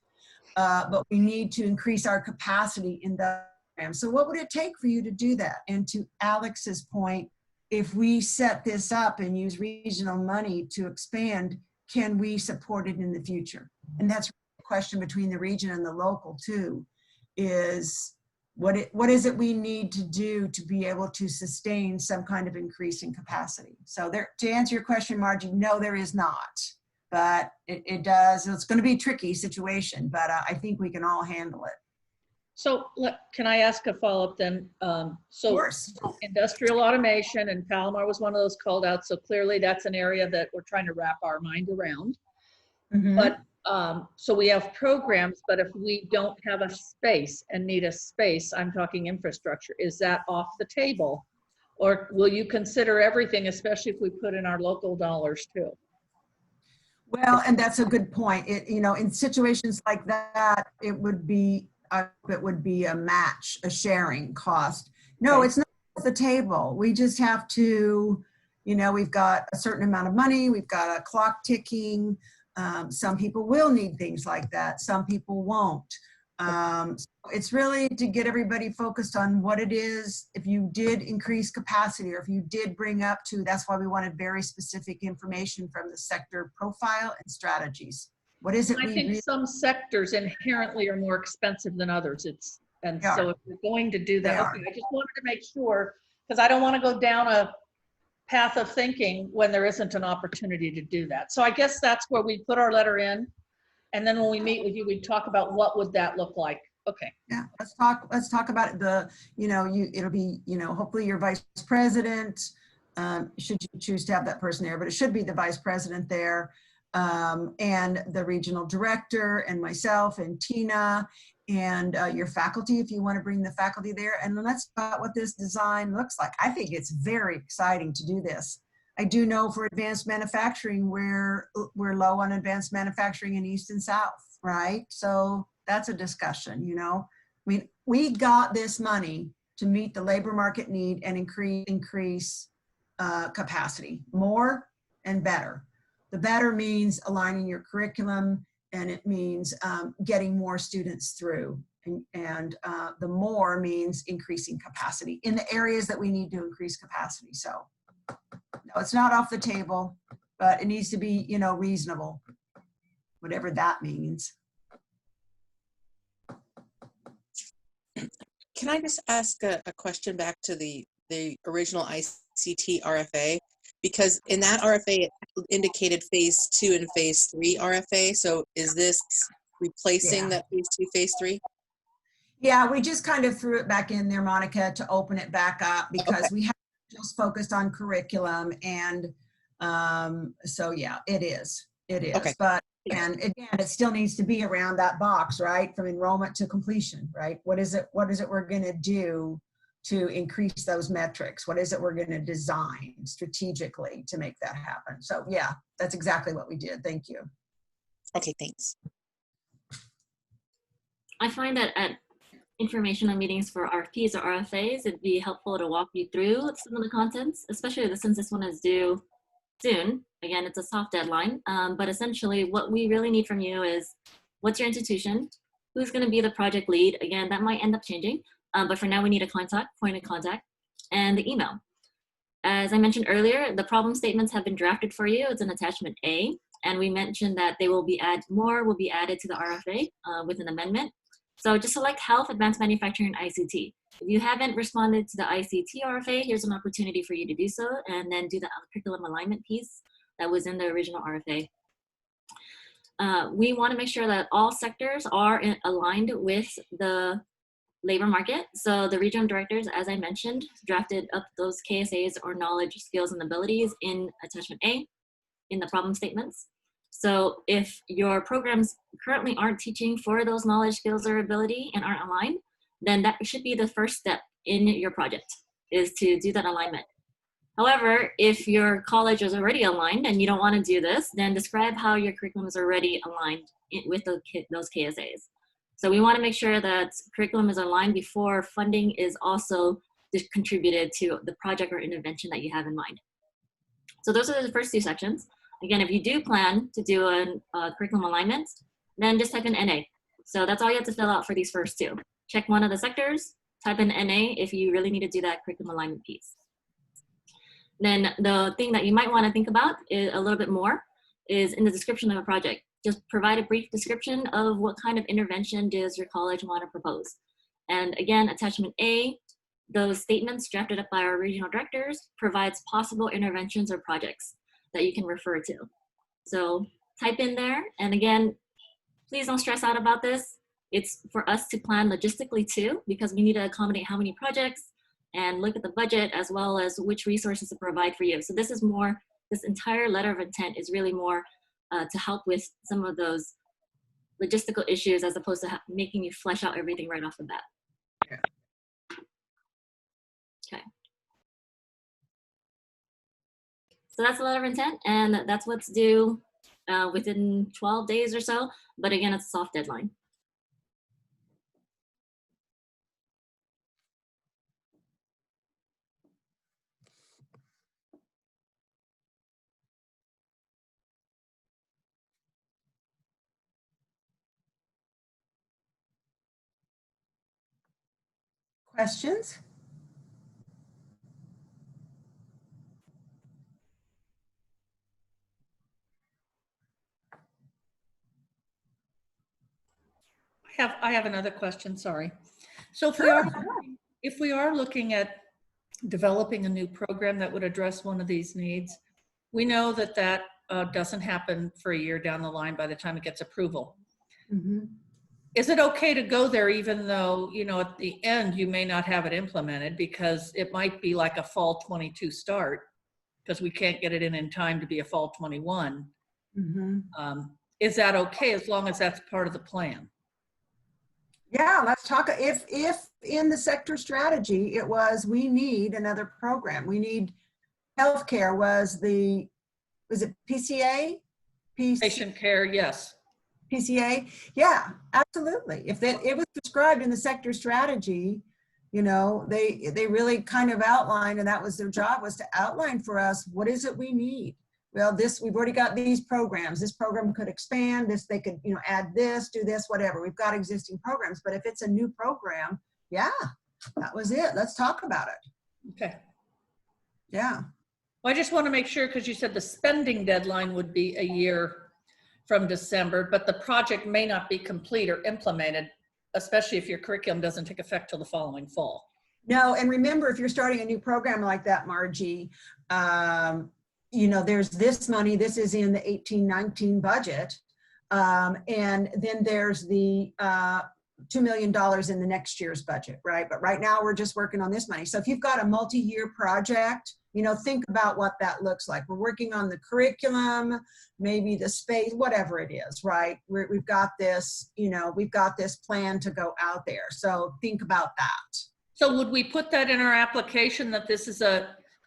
but we need to increase our capacity in the program. So what would it take for you to do that? And to Alex's point, if we set this up and use regional money to expand, can we support it in the future? And that's a question between the region and the local too, is what is it we need to do to be able to sustain some kind of increase in capacity? So there, to answer your question, Margie, no, there is not, but it does. It's going to be a tricky situation, but I think we can all handle it. So can I ask a follow-up then? So Of course. Industrial automation, and Palomar was one of those called out. So clearly that's an area that we're trying to wrap our mind around. Mm-hmm. But so we have programs, but if we don't have a space and need a space, I'm talking infrastructure, is that off the table? Or will you consider everything, especially if we put in our local dollars too? Well, and that's a good point. In situations like that, it would be a match, a sharing cost. No, Okay. it's not off the table. We just have to, we've got a certain amount of money, we've got a clock ticking. Some people will need things like that. Some people won't. So it's really to get everybody focused on what it is. If you did increase capacity, or if you did bring up to, that's why we wanted very specific information from the sector profile and strategies. What is it I we think really some sectors inherently are more expensive than others. And They are. so if you're going to do They that, are. okay, I just wanted to make sure, because I don't want to go down a path of thinking when there isn't an opportunity to do that. So I guess that's where we put our letter in. And then when we meet with you, we talk about what would that look like. Okay. Yeah, let's talk about it. It'll be, hopefully your vice president, should you choose to have that person there, but it should be the vice president there, and the regional director, and myself, and Tina, and your faculty, if you want to bring the faculty there. And let's talk about what this design looks like. I think it's very exciting to do this. I do know for advanced manufacturing, we're low on advanced manufacturing in East and South, right? So that's a discussion, we got this money to meet the labor market need and increase capacity. More and better. The better means aligning your curriculum, and it means getting more students through. And the more means increasing capacity in the areas that we need to increase capacity. So no, it's not off the table, but it needs to be, reasonable, whatever that means. Can I just ask a question back to the original ICT RFA? Because in that RFA, it indicated phase 2 and phase 3 RFA. So is this replacing that phase 2, phase 3? Yeah, we just kind of threw it back in there, Monica, to open it back up, because we have just focused on curriculum. And so, yeah, it is. Okay. But, and again, it still needs to be around that box, right? From enrollment to completion, right? What is it we're going to do to increase those metrics? What is it we're going to design strategically to make that happen? So yeah, that's exactly what we did. Thank you. Okay, thanks. I find that at informational meetings for RFPs or RFAs, it'd be helpful to walk you through some of the contents, especially since this one is due soon. Again, it's a soft deadline, but essentially what we really need from you is, what's your institution? Who's going to be the project lead? Again, that might end up changing, but for now we need a point of contact, and the email. As I mentioned earlier, the problem statements have been drafted for you. It's an attachment A, and we mentioned that they will be more will be added to the RFA with an amendment. So just select health, advanced manufacturing, and ICT. If you haven't responded to the ICT RFA, here's an opportunity for you to do so, and then do the curriculum alignment piece that was in the original RFA. We want to make sure that all sectors are aligned with the labor market. So the regional directors, as I mentioned, drafted up those KSAs, or knowledge, skills, and abilities, in attachment A in the problem statements. So if your programs currently aren't teaching for those knowledge, skills, or ability and aren't aligned, then that should be the first step in your project, is to do that alignment. However, if your college is already aligned and you don't want to do this, then describe how your curriculum is already aligned with those KSAs. So we want to make sure that curriculum is aligned before funding is also contributed to the project or intervention that you have in mind. So those are the first two sections. Again, if you do plan to do a curriculum alignment, then just type in NA. So that's all you have to fill out for these first two. Check one of the sectors, type in NA if you really need to do that curriculum alignment piece. Then the thing that you might want to think about is a little bit more is in the description of a project. Just provide a brief description of what kind of intervention does your college want to propose. And again, attachment A, those statements drafted up by our regional directors provides possible interventions or projects that you can refer to. So type in there, and again, please don't stress out about this. It's for us to plan logistically too, because we need to accommodate how many projects and look at the budget, as well as which resources to provide for you. So this is more, this entire letter of intent is really more to help with some of those logistical issues, as opposed to making you flesh out everything right off the bat. Yeah. Okay. So that's the letter of intent, and that's what's due within 12 days or so. But again, it's a soft deadline. Questions? I have another question, sorry. So if we are looking at developing a new program that would address one of these needs, we know that that doesn't happen for a year down the line by the time it gets approval. Mhm. Is it okay to go there even though, at the end you may not have it implemented because it might be like a fall 22 start because we can't get it in time to be a fall 21? Mhm. Is that okay as long as that's part of the plan? Yeah, let's talk. If in the sector strategy, it was, we need another program. We need healthcare was it PCA? Patient care, yes. PCA? Yeah, absolutely. If it was described in the sector strategy, they really kind of outlined, and that was their job, was to outline for us, what is it we need? Well, we've already got these programs. This program could expand this. They could, add this, do this, whatever. We've got existing programs, but if it's a new program, yeah, that was it. Let's talk about it. Okay. Yeah. Well, I just want to make sure, because you said the spending deadline would be a year from December, but the project may not be complete or implemented, especially if your curriculum doesn't take effect till the following fall. No, and remember, if you're starting a new program like that, Margie, there's this money, this is in the 18-19 budget. And then there's the $2 million in the next year's budget, right? But right now we're just working on this money. So if you've got a multi-year project, think about what that looks like. We're working on the curriculum, maybe the space, whatever it is, right? We've got this, we've got this plan to go out there. So think about that. So would we put that in our application that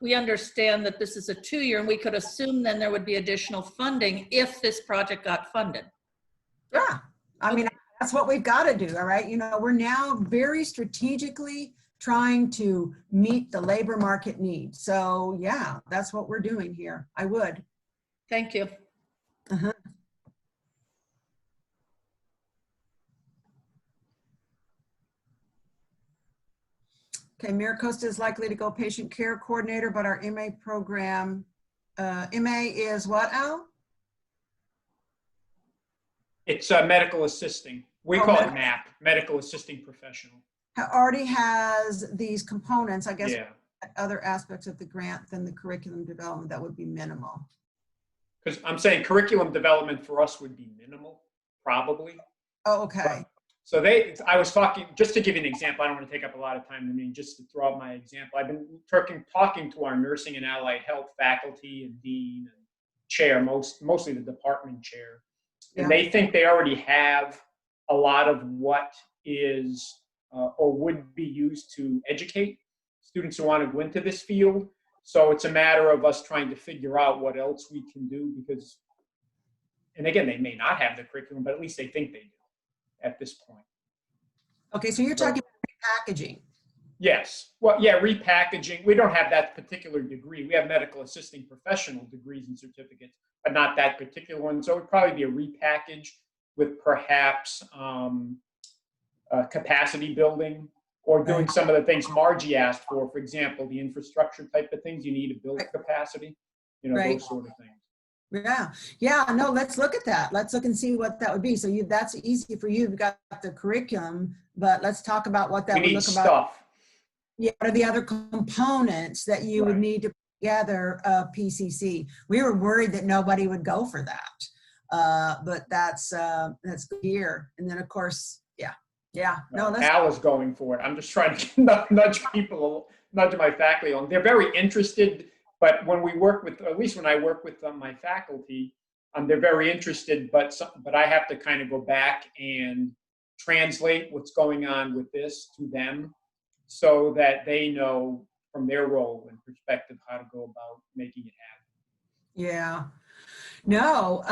we understand that this is a 2-year, and we could assume then there would be additional funding if this project got funded? Yeah, I mean, that's what we've got to do, all right? We're now very strategically trying to meet the labor market needs. So yeah, that's what we're doing here. I would. Thank you. Uh-huh. Okay, Miracosta is likely to go patient care coordinator, but our MA program, MA is what, Al? It's medical assisting. We call it MAP, medical assisting professional. Already has these components, I guess. Yeah. Other aspects of the grant than the curriculum development, that would be minimal. Because I'm saying curriculum development for us would be minimal, probably. Oh, okay. So I was talking, just to give you an example, I don't want to take up a lot of time. I mean, just to throw out my example, I've been talking to our nursing and allied health faculty and dean and chair, mostly the department chair. And they think they already have a lot of what is or would be used to educate students who want to go into this field. So it's a matter of us trying to figure out what else we can do because, and again, they may not have the curriculum, but at least they think they do at this point. Okay, so you're talking about repackaging. Yes. Well, yeah, repackaging. We don't have that particular degree. We have medical assisting professional degrees and certificates, but not that particular one. So it would probably be a repackage with perhaps capacity building or doing some of the things Margie asked for example, the infrastructure type of things you need to build capacity, those sort of things. Yeah, no, let's look at that. Let's look and see what that would be. So that's easy for you. You've got the curriculum, but let's talk about what that would look stuff. about. Yeah, what are the other components that you would need to put together PCC? We were worried that nobody would go for that, but that's good here. And then of course, no, Al is going for it. I'm just trying to nudge my faculty on. They're very interested, but when we work with, at least when I work with my faculty, they're very interested, but I have to kind of go back and translate what's going on with this to them so that they know from their role and perspective how to go about making it happen. Yeah. No,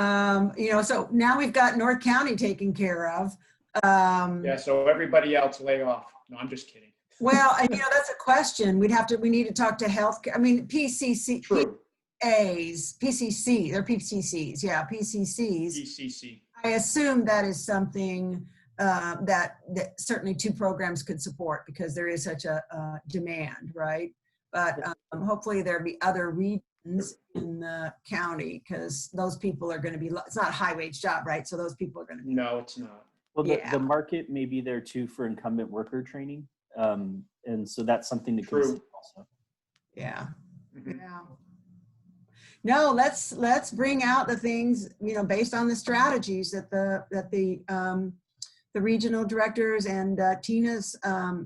so now we've got North County taken care of. Yeah, so everybody else lay off. No, I'm just kidding. Well, and that's a question. We need to talk to healthcare. I mean, PCC, True. PCC, they're PCCs, yeah, PCCs. DCC. I assume that is something that certainly two programs could support because there is such a demand, right? But hopefully there'll be other regions in the county because those people are going to be, it's not a high wage job, right? So those people are going to be. No, it's not. Well, Yeah. the market may be there too for incumbent worker training. And so that's something to True. consider also. Yeah. Mhm. Yeah. No, let's bring out the things, based on the strategies that the regional directors and Tina's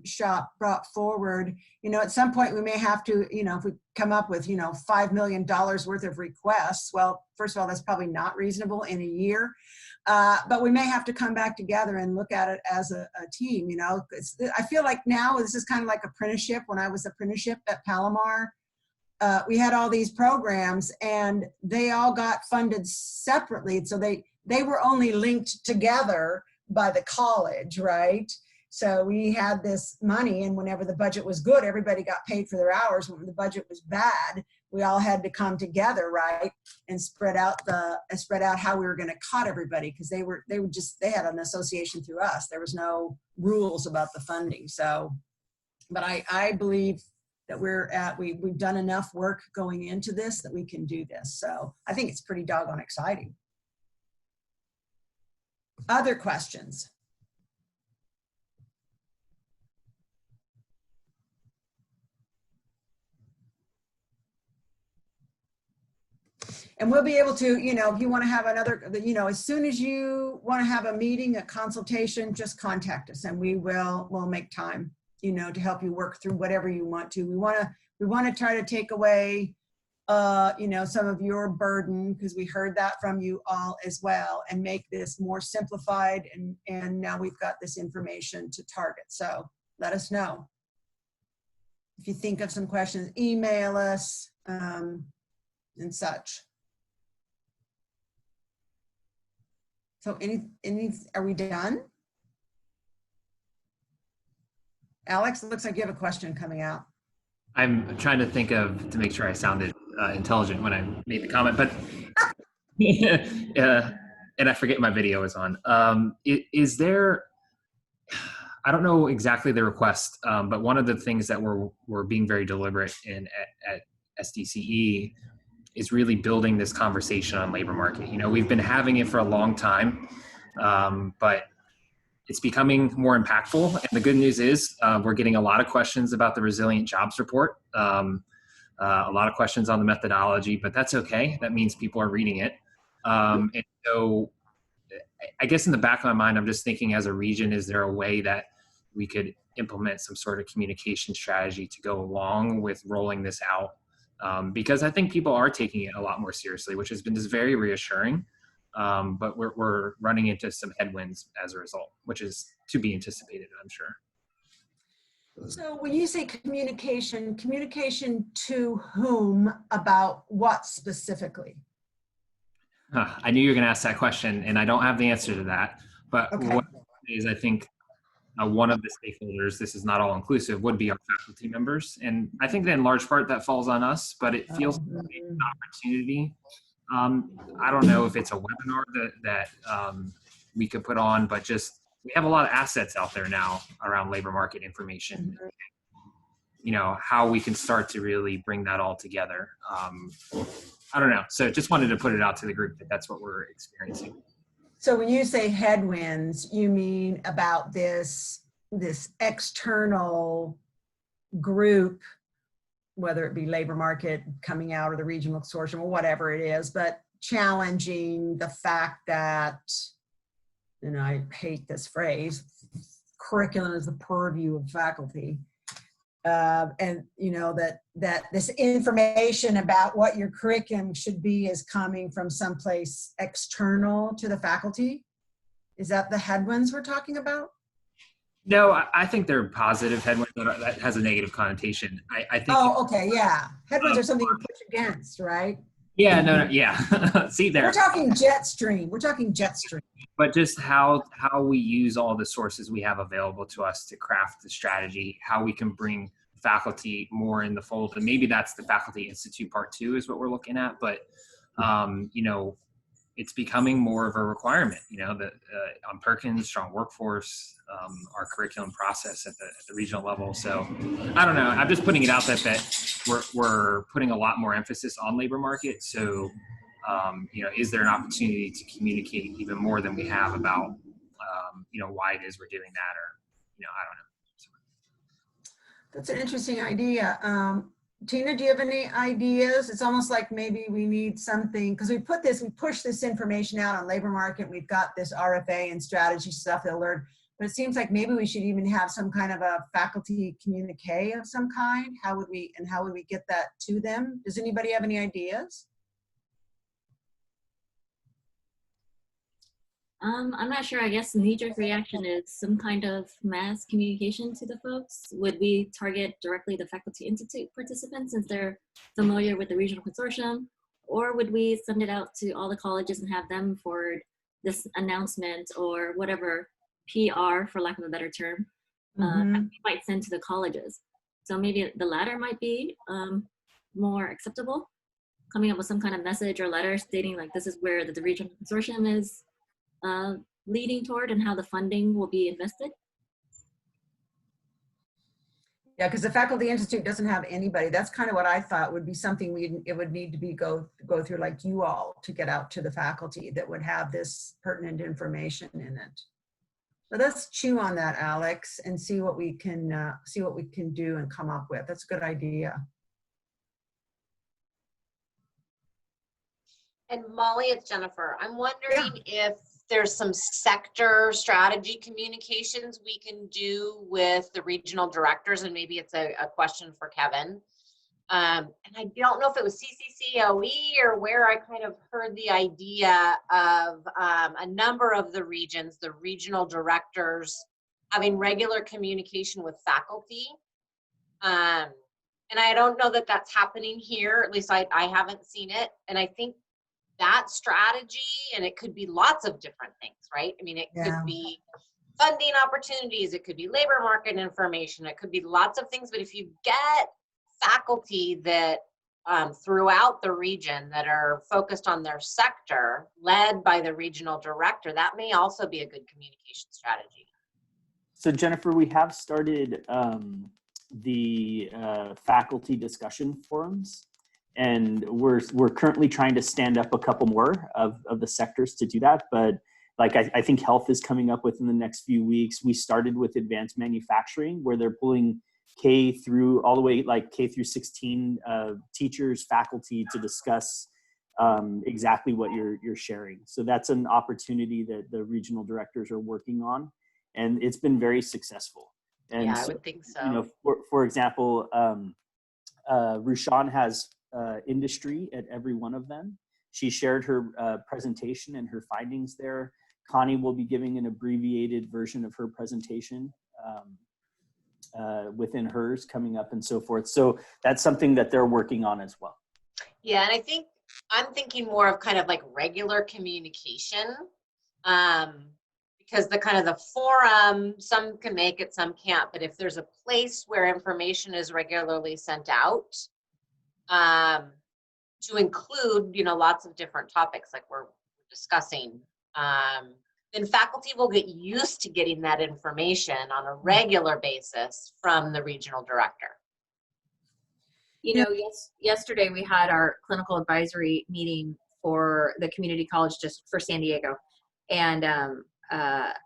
shop brought forward. At some point we may have to, if we come up with, $5 million worth of requests. Well, first of all, that's probably not reasonable in a year. But we may have to come back together and look at it as a team, I feel like now this is kind of like apprenticeship. When I was apprenticeship at Palomar, we had all these programs and they all got funded separately. So they were only linked together by the college, right? So we had this money, and whenever the budget was good, everybody got paid for their hours. When the budget was bad, we all had to come together, right, and spread out how we were going to cut everybody, because they had an association through us. There was no rules about the funding. So, but I believe that we've done enough work going into this that we can do this. So I think it's pretty doggone exciting. Other questions? And we'll be able to, if you want to have another, as soon as you want to have a meeting, a consultation, just contact us and we'll make time, to help you work through whatever you want to. We want to try to take away, some of your burden, because we heard that from you all as well, and make this more simplified. And now we've got this information to target. So let us know. If you think of some questions, email us and such. So are we done? Alex, it looks like you have a question coming out. I'm trying to think to make sure I sounded intelligent when I made the comment, but and I forget my video is on. Is there, I don't know exactly the request, but one of the things that we're being very deliberate in at SDCE is really building this conversation on labor market. We've been having it for a long time, but it's becoming more impactful. And the good news is we're getting a lot of questions about the Resilient Jobs Report, a lot of questions on the methodology, but that's okay. That means people are reading it. And so I guess in the back of my mind, I'm just thinking, as a region, is there a way that we could implement some sort of communication strategy to go along with rolling this out? Because I think people are taking it a lot more seriously, which has been just very reassuring. But we're running into some headwinds as a result, which is to be anticipated, I'm sure. So when you say communication to whom, about what specifically? I knew you were going to ask that question, and I don't have the answer to that. But Okay. What is, I think, one of the stakeholders, this is not all inclusive, would be our faculty members. And I think that in large part that falls on us, but it feels like an opportunity. I don't know if it's a webinar that we could put on, but just, we have a lot of assets out there now around labor market information. How we can start to really bring that all together. I don't know. So just wanted to put it out to the group that that's what we're experiencing. So when you say headwinds, you mean about this external group, whether it be labor market coming out or the regional consortium or whatever it is, but challenging the fact that, and I hate this phrase, curriculum is the purview of faculty. And that this information about what your curriculum should be is coming from someplace external to the faculty. Is that the headwinds we're talking about? No, I think they're positive headwinds. That has a negative connotation. I think. Oh, okay, yeah. Headwinds are something you push against, right? Yeah, no, yeah. See there. We're talking jet stream. We're talking jet stream. But just how we use all the sources we have available to us to craft the strategy, how we can bring faculty more in the fold, and maybe that's the Faculty Institute Part 2 is what we're looking at. But you know, it's becoming more of a requirement. You know, that on Perkins, strong workforce, our curriculum process at the regional level. So I don't know. I'm just putting it out that we're putting a lot more emphasis on labor market. So you know, is there an opportunity to communicate even more than we have about you know, why it is we're doing that, or you know, I don't know. That's an interesting idea. Tina, do you have any ideas? It's almost like maybe we need something, because we push this information out on labor market. We've got this RFA and strategy stuff they'll learn, but it seems like maybe we should even have some kind of a faculty communique of some kind. How would we get that to them? Does anybody have any ideas? I'm not sure. I guess knee-jerk reaction is some kind of mass communication to the folks. Would we target directly the Faculty Institute participants since they're familiar with the regional consortium? Or would we send it out to all the colleges and have them forward this announcement or whatever PR, for lack of a better term, that we might send to the colleges? So maybe the latter might be more acceptable, coming up with some kind of message or letter stating like this is where the regional consortium is leading toward and how the funding will be invested. Yeah, because the Faculty Institute doesn't have anybody. That's kind of what I thought would be something it would need to be go through like you all to get out to the faculty that would have this pertinent information in it. So let's chew on that, Alex, and see what we can do and come up with. That's a good idea. And Molly, it's Jennifer. I'm wondering if there's some sector strategy communications we can do with the regional directors, and maybe it's a question for Kevin. And I don't know if it was CCCOE or where I kind of heard the idea of a number of the regions, the regional directors having regular communication with faculty. And I don't know that that's happening here, at least I haven't seen it. And I think that strategy, and it could be lots of different things, right? I mean, it could be funding opportunities, it could be labor market information, it could be lots of things, but if you get faculty that throughout the region that are focused on their sector, led by the regional director, that may also be a good communication strategy. So Jennifer, we have started the faculty discussion forums. And we're currently trying to stand up a couple more of the sectors to do that. But like I think health is coming up within the next few weeks. We started with advanced manufacturing, where they're pulling K through all the way like K through 16 teachers, faculty to discuss exactly what you're sharing. So that's an opportunity that the regional directors are working on, and it's been very successful. And yeah, I would think so. You know, for example, Rushan has industry at every one of them. She shared her presentation and her findings there. Connie will be giving an abbreviated version of her presentation within hers coming up and so forth. So that's something that they're working on as well. Yeah, and I think I'm thinking more of kind of like regular communication because the kind of the forum, some can make it, some can't, but if there's a place where information is regularly sent out, to include, you know, lots of different topics like we're discussing, then faculty will get used to getting that information on a regular basis from the regional director. You know, yesterday we had our clinical advisory meeting for the community college just for San Diego, and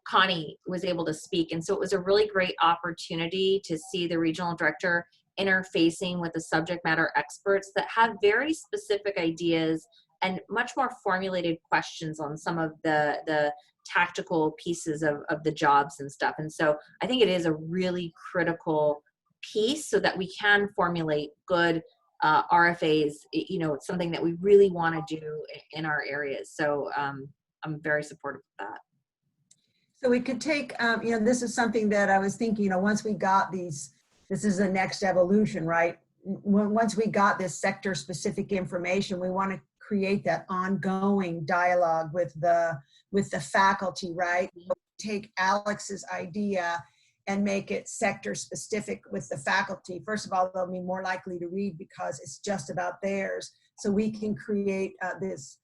Connie was able to speak, and so it was a really great opportunity to see the regional director interfacing with the subject matter experts that have very specific ideas and much more formulated questions on some of the tactical pieces of the jobs and stuff. And so I think it is a really critical piece so that we can formulate good RFAs. You know, it's something that we really want to do in our areas. So I'm very supportive of that. So we could take, you know, this is something that I was thinking, you know, once we got these, this is the next evolution, right? Once we got this sector specific information, we want to create that ongoing dialogue with the faculty, right? Take Alex's idea and make it sector specific with the faculty. First of all, they'll be more likely to read because it's just about theirs. So we can create this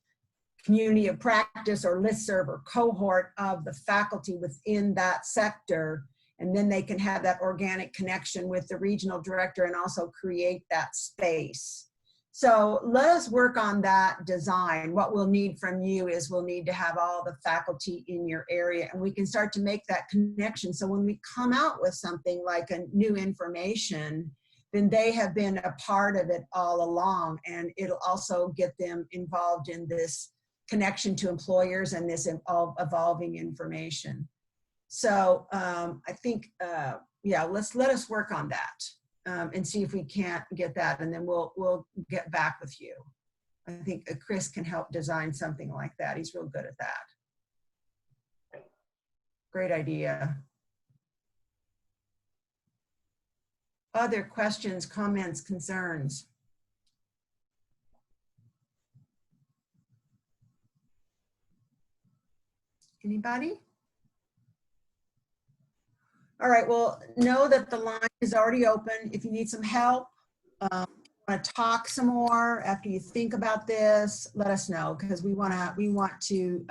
community of practice or listserv or cohort of the faculty within that sector. And then they can have that organic connection with the regional director and also create that space. So let us work on that design. What we'll need from you is we'll need to have all the faculty in your area, and we can start to make that connection. So when we come out with something like a new information, then they have been a part of it all along, and it'll also get them involved in this connection to employers and this evolving information. So I think, yeah, let us work on that. And see if we can't get that, and then we'll get back with you. I think Chris can help design something like that. He's real good at that. Great idea. Other questions, comments, concerns? Anybody? All right, well, know that the line is already open. If you need some help, want to talk some more after you think about this, let us know, because we want to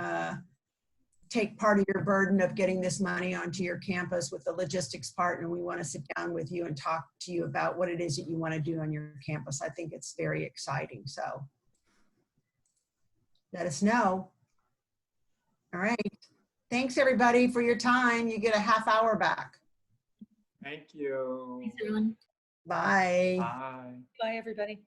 take part of your burden of getting this money onto your campus with the logistics part, and we want to sit down with you and talk to you about what it is that you want to do on your campus. I think it's very exciting, so let us know. All right, thanks everybody for your time. You get a half hour back. Thank you. Thanks, everyone. Bye. Bye. Bye, everybody.